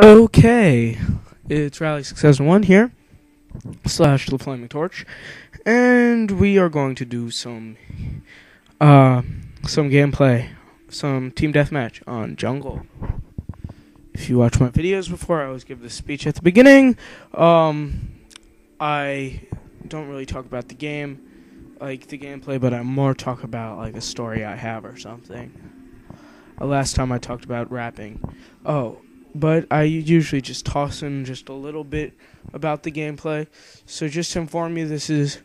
Okay, it's Rally 601 here, slash the Flaming Torch, and we are going to do some gameplay, some team deathmatch on Jungle. If you watch my videos before, I always give this speech at the beginning. I don't really talk about the game, like the gameplay, but I more talk about like a story I have or something. Last time I talked about rapping. But I usually just toss in just a little bit about the gameplay. So just to inform you, this is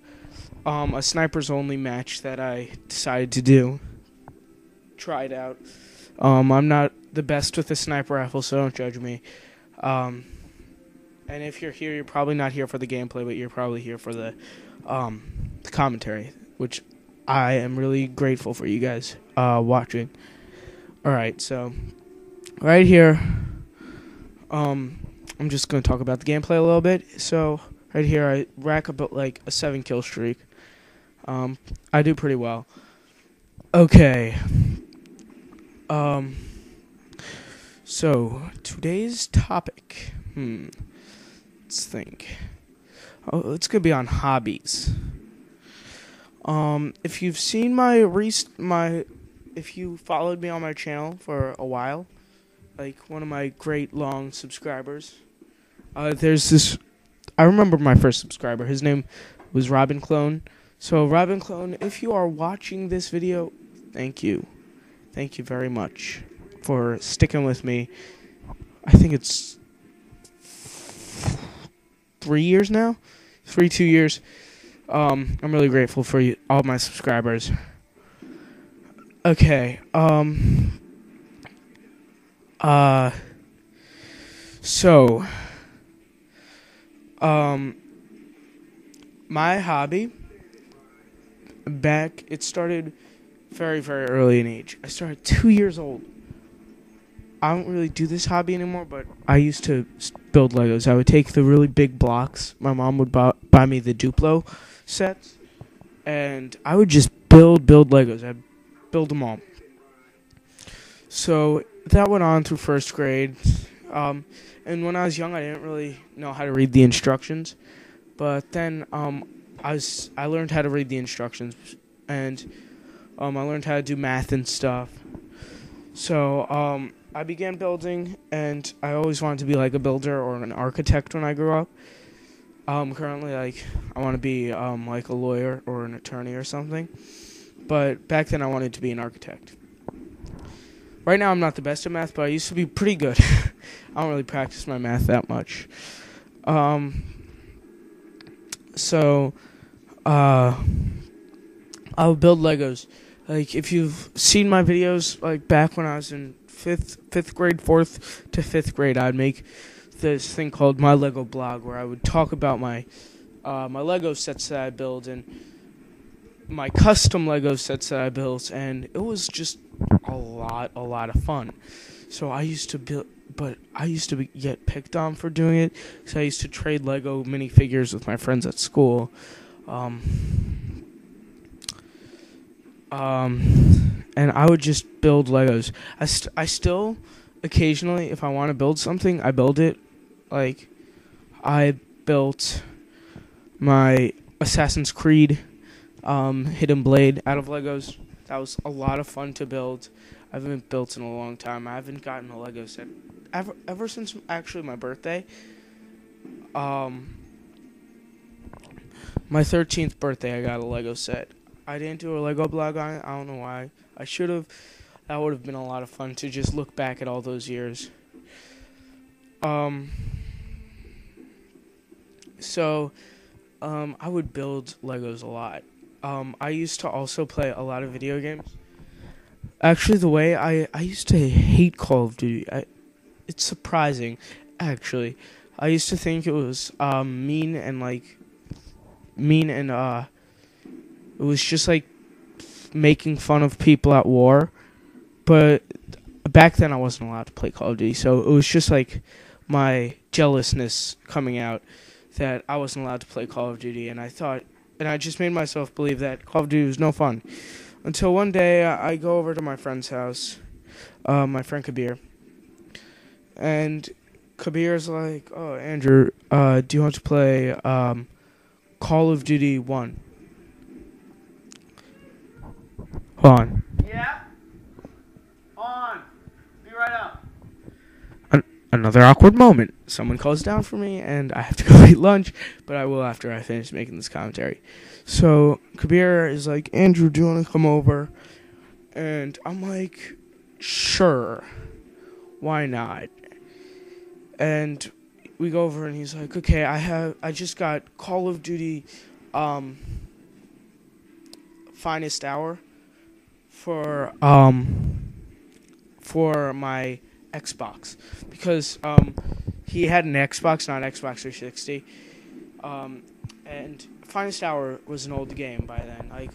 a snipers only match that I decided to do. Try it out. I'm not the best with the sniper rifle, so don't judge me. And if you're here, you're probably not here for the gameplay, but you're probably here for the commentary, which I am really grateful for you guys watching. Alright, so right here, I'm just going to talk about the gameplay a little bit. So right here, I rack up like a 7-kill streak. I do pretty well. Okay. So today's topic. Let's think. Oh, it's gonna be on hobbies. If you've seen if you followed me on my channel for a while, like one of my great long subscribers, there's this. I remember my first subscriber. His name was Robin Clone. So Robin Clone, if you are watching this video, thank you very much for sticking with me. I think it's 3 years now, 2 years. I'm really grateful for you, all my subscribers. Okay. So, my hobby it started very, very early in age. I started 2 years old. I don't really do this hobby anymore, but I used to build Legos. I would take the really big blocks. My mom would buy me the Duplo sets, and I would just build Legos. I'd build them all. So that went on through first grade. And when I was young, I didn't really know how to read the instructions. But then I learned how to read the instructions, and I learned how to do math and stuff. So I began building, and I always wanted to be like a builder or an architect when I grew up. Currently, like, I want to be like a lawyer or an attorney or something. But back then, I wanted to be an architect. Right now, I'm not the best at math, but I used to be pretty good. I don't really practice my math that much. So I'll build Legos. Like, if you've seen my videos, like, back when I was in fifth grade, 4th to 5th grade, I'd make this thing called My Lego Blog, where I would talk about my Lego sets that I build and my custom Lego sets that I built, and it was just a lot of fun. So I used to build, but I used to get picked on for doing it, because I used to trade Lego minifigures with my friends at school. And I would just build Legos. I still, occasionally, if I want to build something, I build it. Like, I built my Assassin's Creed Hidden Blade out of Legos. That was a lot of fun to build. I haven't built in a long time. I haven't gotten a Lego set ever since actually my birthday. My 13th birthday, I got a Lego set. I didn't do a Lego blog on it. I don't know why. I should have. That would have been a lot of fun to just look back at all those years. So, I would build Legos a lot. I used to also play a lot of video games. Actually, the way I used to hate Call of Duty. It's surprising, actually. I used to think it was mean and it was just like making fun of people at war. But back then I wasn't allowed to play Call of Duty, so it was just like my jealousness coming out that I wasn't allowed to play Call of Duty, and I just made myself believe that Call of Duty was no fun. Until one day I go over to my friend's house, my friend Kabir, And Kabir's like, "Oh, Andrew, do you want to play Call of Duty 1?" Hold on. Yeah. On. Be right up. Another awkward moment. Someone calls down for me, and I have to go eat lunch, but I will after I finish making this commentary. So Kabir is like, "Andrew, do you want to come over?" And I'm like, "Sure, why not?" And we go over, and he's like, "Okay, I just got Call of Duty, Finest Hour for my Xbox, because he had an Xbox, not an Xbox 360, and Finest Hour was an old game by then. Like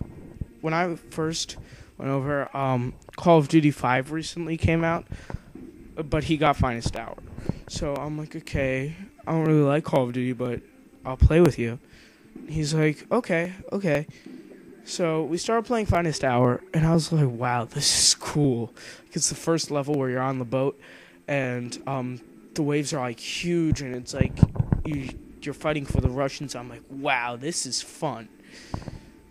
when I first went over, Call of Duty 5 recently came out, but he got Finest Hour, so I'm like, okay, I don't really like Call of Duty, but I'll play with you. He's like, okay. So we started playing Finest Hour, and I was like, wow, this is cool. It's the first level where you're on the boat, and the waves are like huge, and it's like you're fighting for the Russians. I'm like, wow, this is fun.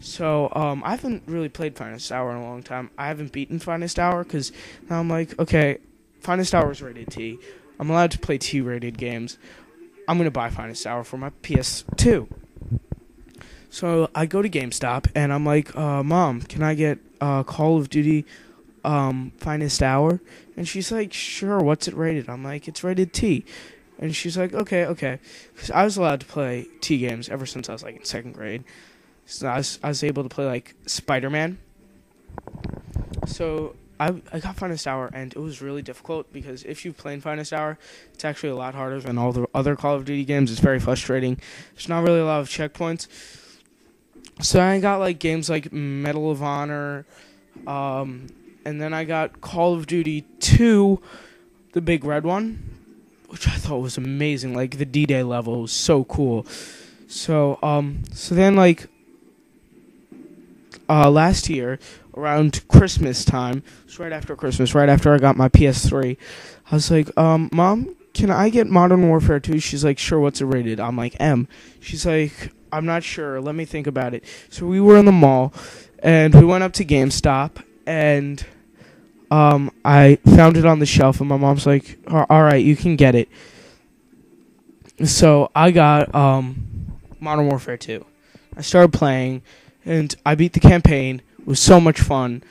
So I haven't really played Finest Hour in a long time. I haven't beaten Finest Hour because now I'm like, okay, Finest Hour is rated T. I'm allowed to play T-rated games. I'm going to buy Finest Hour for my PS2. So I go to GameStop, and I'm like, Mom, can I get Call of Duty Finest Hour? And she's like, sure, what's it rated? I'm like, it's rated T. And she's like, okay. Because I was allowed to play T games ever since I was like in second grade. So I was able to play like Spider-Man. So I got Finest Hour, and it was really difficult because if you've played Finest Hour, it's actually a lot harder than all the other Call of Duty games. It's very frustrating. There's not really a lot of checkpoints. So I got like games like Medal of Honor, and then I got Call of Duty 2, the big red one, which I thought was amazing. Like the D-Day level was so cool. So then like last year around Christmas time, it was right after Christmas, right after I got my PS3, I was like, Mom, can I get Modern Warfare 2? She's like, sure, what's it rated? I'm like, M. She's like, I'm not sure. Let me think about it. So we were in the mall, and we went up to GameStop, and I found it on the shelf, and my mom's like, all right, you can get it. So I got Modern Warfare 2. I started playing, and I beat the campaign. It was so much fun.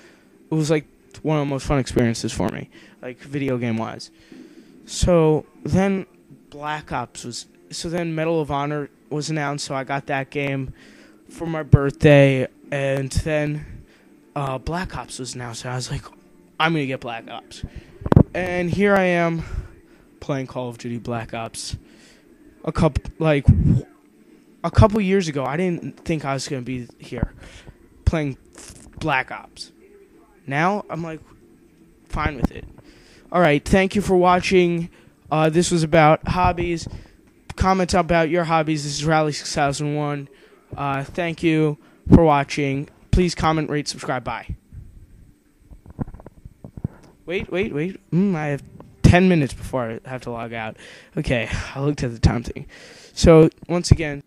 It was like one of the most fun experiences for me, like video game-wise. So then Medal of Honor was announced, so I got that game for my birthday, and then Black Ops was announced, and I was like, I'm going to get Black Ops. And here I am playing Call of Duty Black Ops. A couple years ago, I didn't think I was going to be here playing Black Ops. Now, I'm like, fine with it. Alright, thank you for watching. This was about hobbies. Comment about your hobbies. This is Rally6001. Thank you for watching. Please comment, rate, subscribe. Bye. Wait. I have 10 minutes before I have to log out. Okay, I looked at the time thing. So, once again...